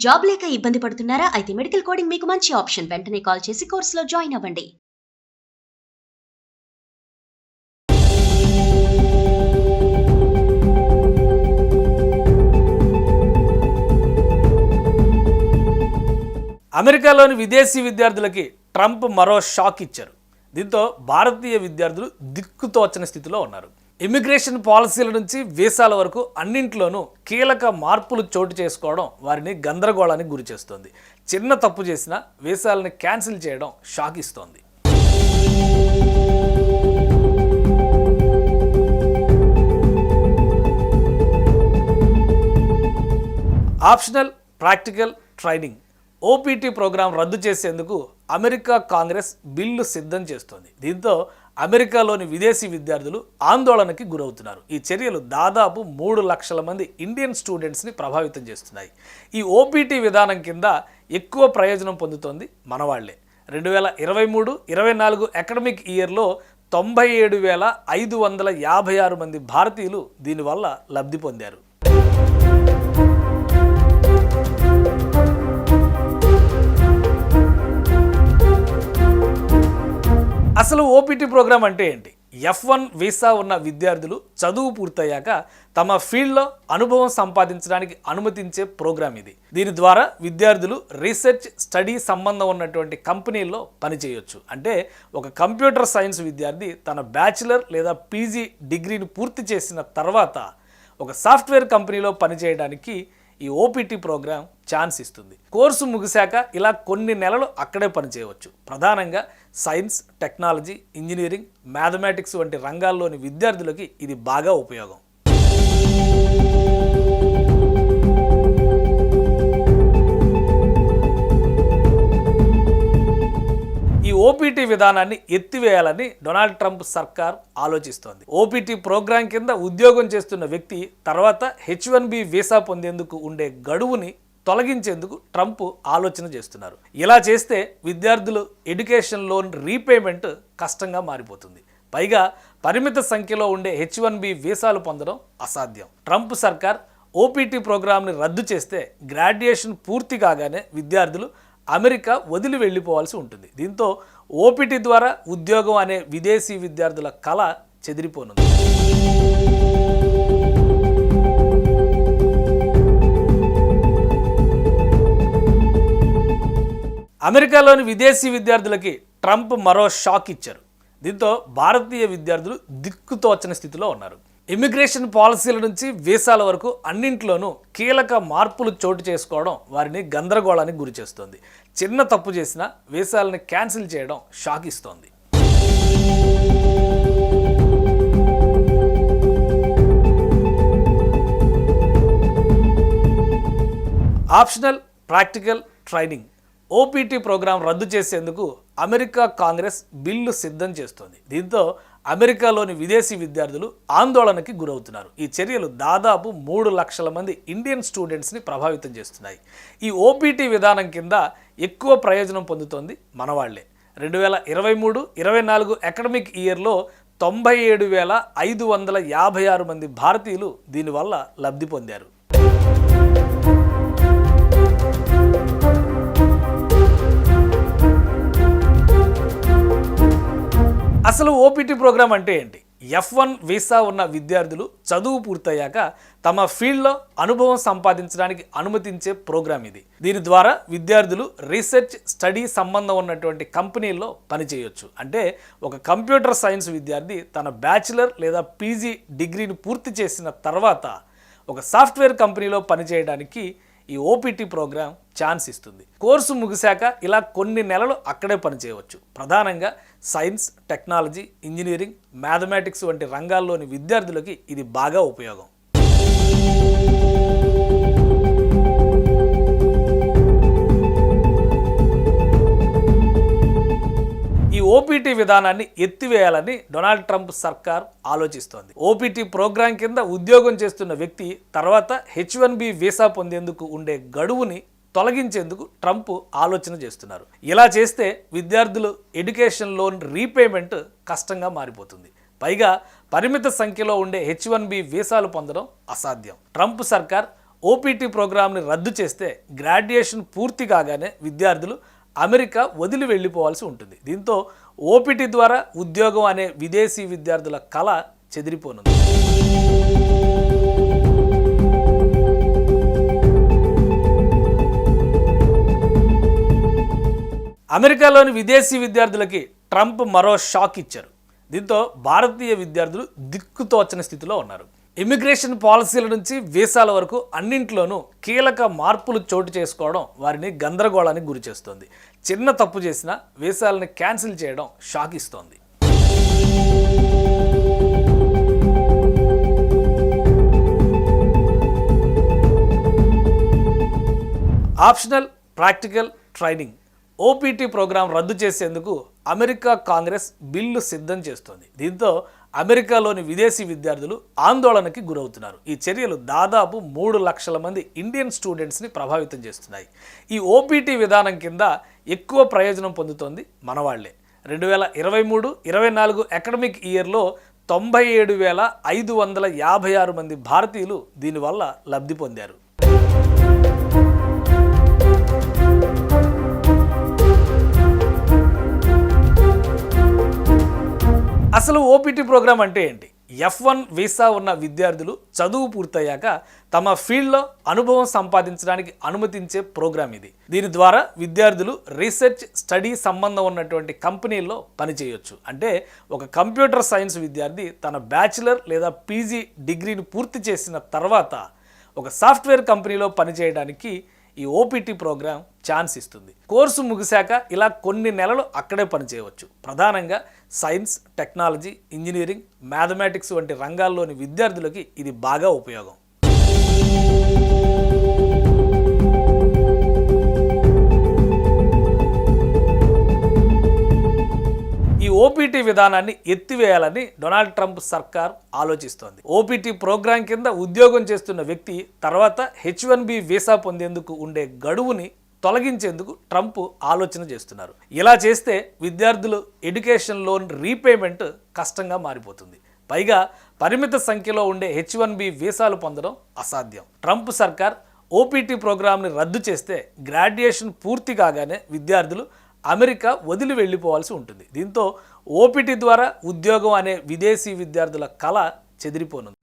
Job లేక ఇబ్బంది పడుతున్నారా? అయితే మెడికల్ కోడింగ్ మీకు మంచి ఆప్షన్. వెంటనే కాల్ చేసి కోర్సులో జాయిన్ అవ్వండి. అమెరికాలోని విదేశీ విద్యార్థులకి ట్రంప్ మరో షాక్ ఇచ్చారు. దీంతో భారతీయ విద్యార్థులు దిక్కుతోచని స్థితిలో ఉన్నారు. ఇమిగ్రేషన్ పాలసీల నుంచి వీసాల వరకు అన్నింట్లోనూ కీలక మార్పులు చోటు చేసుకోవడం వారిని గందరగోళానికి గురి చేస్తోంది. చిన్న తప్పు చేసినా వీసాలని క్యాన్సిల్ చేయడం షాక్ ఇస్తోంది. Optional practical training OPT program రద్దు చేసేందుకు అమెరికా కాంగ్రెస్ బిల్లు సిద్ధం చేస్తోంది. దీంతో అమెరికాలోని విదేశీ విద్యార్థులు ఆందోళనకి గురవుతున్నారు. ఈ చర్యలు దాదాపు 3 లక్షల మంది ఇండియన్ స్టూడెంట్స్ని ప్రభావితం చేస్తున్నాయి. ఈ ఓపీటీ విధానం కింద ఎక్కువ ప్రయోజనం పొందుతోంది మనవాళ్లే. 2023-24 అకాడమిక్ ఇయర్లో 97,556 మంది భారతీయులు దీనివల్ల లబ్ధి పొందారు. అసలు ఓపీటీ ప్రోగ్రాం అంటే ఏంటి? F1 వీసా ఉన్న విద్యార్థులు చదువు పూర్తయ్యాక తమ ఫీల్డ్లో అనుభవం సంపాదించడానికి అనుమతించే ప్రోగ్రాం ఇది. దీని ద్వారా విద్యార్థులు రీసెర్చ్ స్టడీ సంబంధం ఉన్నటువంటి కంపెనీల్లో పనిచేయొచ్చు. అంటే ఒక కంప్యూటర్ సైన్స్ విద్యార్థి తన బ్యాచిలర్ లేదా పీజీ డిగ్రీని పూర్తి చేసిన తర్వాత ఒక సాఫ్ట్వేర్ కంపెనీలో పనిచేయడానికి ఈ ఓపీటీ ప్రోగ్రాం ఛాన్స్ ఇస్తుంది. కోర్సు ముగిశాక ఇలా కొన్ని నెలలు అక్కడే పనిచేయవచ్చు. ప్రధానంగా సైన్స్, టెక్నాలజీ, ఇంజనీరింగ్, మ్యాథమెటిక్స్ వంటి రంగాల్లోని విద్యార్థులకి ఇది బాగా ఉపయోగం. ఈ ఓపీటీ విధానాన్ని ఎత్తివేయాలని డొనాల్డ్ ట్రంప్ సర్కార్ ఆలోచిస్తోంది. ఓపీటీ ప్రోగ్రాం కింద ఉద్యోగం చేస్తున్న వ్యక్తి తర్వాత H1B వీసా పొందేందుకు ఉండే గడువుని తొలగించేందుకు ట్రంప్ ఆలోచన చేస్తున్నారు. ఇలా చేస్తే విద్యార్థులు ఎడ్యుకేషన్ లోన్ రీపేమెంట్ కష్టంగా మారిపోతుంది. పైగా పరిమిత సంఖ్యలో ఉండే H1B వీసాలు పొందడం అసాధ్యం. ట్రంప్ సర్కార్ ఓపీటీ ప్రోగ్రాంని రద్దు చేస్తే గ్రాడ్యుయేషన్ పూర్తి కాగానే విద్యార్థులు అమెరికా వదిలి వెళ్ళిపోవాల్సి ఉంటుంది. దీంతో ఓపీటీ ద్వారా ఉద్యోగం అనే విదేశీ విద్యార్థుల కళ చెదిరిపోనుంది. అమెరికాలోని విదేశీ విద్యార్థులకి ట్రంప్ మరో షాక్ ఇచ్చారు. దీంతో భారతీయ విద్యార్థులు దిక్కుతోచని స్థితిలో ఉన్నారు. ఇమిగ్రేషన్ పాలసీల నుంచి వీసాల వరకు అన్నింట్లోనూ కీలక మార్పులు చోటు చేసుకోవడం వారిని గందరగోళానికి గురి చేస్తోంది. చిన్న తప్పు చేసినా వీసాలని క్యాన్సిల్ చేయడం షాక్ ఇస్తోంది. Optional practical training OPT program రద్దు చేసేందుకు అమెరికా కాంగ్రెస్ బిల్లు సిద్ధం చేస్తోంది. దీంతో అమెరికాలోని విదేశీ విద్యార్థులు ఆందోళనకి గురవుతున్నారు. ఈ చర్యలు దాదాపు 3 లక్షల మంది ఇండియన్ స్టూడెంట్స్ని ప్రభావితం చేస్తున్నాయి. ఈ ఓపీటీ విధానం కింద ఎక్కువ ప్రయోజనం పొందుతోంది మనవాళ్లే. 2023-24 అకాడమిక్ ఇయర్లో 97,556 మంది భారతీయులు దీనివల్ల లబ్ధి పొందారు. అసలు ఓపీటీ ప్రోగ్రాం అంటే ఏంటి? F1 వీసా ఉన్న విద్యార్థులు చదువు పూర్తయ్యాక తమ ఫీల్డ్లో అనుభవం సంపాదించడానికి అనుమతించే ప్రోగ్రాం ఇది. దీని ద్వారా విద్యార్థులు రీసెర్చ్ స్టడీ సంబంధం ఉన్నటువంటి కంపెనీల్లో పనిచేయొచ్చు. అంటే ఒక కంప్యూటర్ సైన్స్ విద్యార్థి తన బ్యాచిలర్ లేదా పీజీ డిగ్రీని పూర్తి చేసిన తర్వాత ఒక సాఫ్ట్వేర్ కంపెనీలో పనిచేయడానికి ఈ ఓపీటీ ప్రోగ్రాం ఛాన్స్ ఇస్తుంది. కోర్సు ముగిశాక ఇలా కొన్ని నెలలు అక్కడే పనిచేయవచ్చు. ప్రధానంగా సైన్స్, టెక్నాలజీ, ఇంజనీరింగ్, మ్యాథమెటిక్స్ వంటి రంగాల్లోని విద్యార్థులకి ఇది బాగా ఉపయోగం. ఈ ఓపీటీ విధానాన్ని ఎత్తివేయాలని డొనాల్డ్ ట్రంప్ సర్కార్ ఆలోచిస్తోంది. ఓపీటీ ప్రోగ్రాం కింద ఉద్యోగం చేస్తున్న వ్యక్తి తర్వాత H1B వీసా పొందేందుకు ఉండే గడువుని తొలగించేందుకు ట్రంప్ ఆలోచన చేస్తున్నారు. ఇలా చేస్తే విద్యార్థులు ఎడ్యుకేషన్ లోన్ రీపేమెంట్ కష్టంగా మారిపోతుంది. పైగా పరిమిత సంఖ్యలో ఉండే H1B వీసాలు పొందడం అసాధ్యం. ట్రంప్ సర్కార్ ఓపీటీ ప్రోగ్రామ్ని రద్దు చేస్తే గ్రాడ్యుయేషన్ పూర్తి కాగానే విద్యార్థులు అమెరికా వదిలి వెళ్ళిపోవాల్సి ఉంటుంది. దీంతో ఓపీటీ ద్వారా ఉద్యోగం అనే విదేశీ విద్యార్థుల కళ చెదిరిపోనుంది. అమెరికాలోని విదేశీ విద్యార్థులకి ట్రంప్ మరో షాక్ ఇచ్చారు. దీంతో భారతీయ విద్యార్థులు దిక్కుతోచని స్థితిలో ఉన్నారు. ఇమిగ్రేషన్ పాలసీల నుంచి వీసాల వరకు అన్నింట్లోనూ కీలక మార్పులు చోటు చేసుకోవడం వారిని గందరగోళానికి గురి చేస్తోంది. చిన్న తప్పు చేసినా వీసాలని క్యాన్సిల్ చేయడం షాక్ ఇస్తోంది. Optional practical training OPT program రద్దు చేసేందుకు అమెరికా కాంగ్రెస్ బిల్లు సిద్ధం చేస్తోంది. దీంతో అమెరికాలోని విదేశీ విద్యార్థులు ఆందోళనకి గురవుతున్నారు. ఈ చర్యలు దాదాపు 3 లక్షల మంది ఇండియన్ స్టూడెంట్స్ని ప్రభావితం చేస్తున్నాయి. ఈ ఓపీటీ విధానం కింద ఎక్కువ ప్రయోజనం పొందుతోంది మనవాళ్లే. 2023-24 అకాడమిక్ ఇయర్లో 97,556 మంది భారతీయులు దీనివల్ల లబ్ధి పొందారు. అసలు ఓపీటీ ప్రోగ్రాం అంటే ఏంటి? F1 వీసా ఉన్న విద్యార్థులు చదువు పూర్తయ్యాక తమ ఫీల్డ్లో అనుభవం సంపాదించడానికి అనుమతించే ప్రోగ్రాం ఇది. దీని ద్వారా విద్యార్థులు రీసెర్చ్ స్టడీ సంబంధం ఉన్నటువంటి కంపెనీల్లో పనిచేయొచ్చు. అంటే ఒక కంప్యూటర్ సైన్స్ విద్యార్థి తన బ్యాచిలర్ లేదా పీజీ డిగ్రీని పూర్తి చేసిన తర్వాత ఒక సాఫ్ట్వేర్ కంపెనీలో పనిచేయడానికి ఈ ఓపీటీ ప్రోగ్రాం ఛాన్స్ ఇస్తుంది. కోర్సు ముగిశాక ఇలా కొన్ని నెలలు అక్కడే పనిచేయవచ్చు. ప్రధానంగా సైన్స్, టెక్నాలజీ, ఇంజనీరింగ్, మ్యాథమెటిక్స్ వంటి రంగాల్లోని విద్యార్థులకి ఇది బాగా ఉపయోగం. ఈ ఓపీటీ విధానాన్ని ఎత్తివేయాలని డొనాల్డ్ ట్రంప్ సర్కార్ ఆలోచిస్తోంది. ఓపీటీ ప్రోగ్రాం కింద ఉద్యోగం చేస్తున్న వ్యక్తి తర్వాత H1B వీసా పొందేందుకు ఉండే గడువుని తొలగించేందుకు ట్రంప్ ఆలోచన చేస్తున్నారు. ఇలా చేస్తే విద్యార్థులు ఎడ్యుకేషన్ లోన్ రీపేమెంట్ కష్టంగా మారిపోతుంది. పైగా పరిమిత సంఖ్యలో ఉండే H1B వీసాలు పొందడం అసాధ్యం. ట్రంప్ సర్కార్ ఓపీటీ ప్రోగ్రాంని రద్దు చేస్తే గ్రాడ్యుయేషన్ పూర్తి కాగానే విద్యార్థులు అమెరికా వదిలి వెళ్ళిపోవాల్సి ఉంటుంది. దీంతో ఓపీటీ ద్వారా ఉద్యోగం అనే విదేశీ విద్యార్థుల కళ చెదిరిపోనుంది.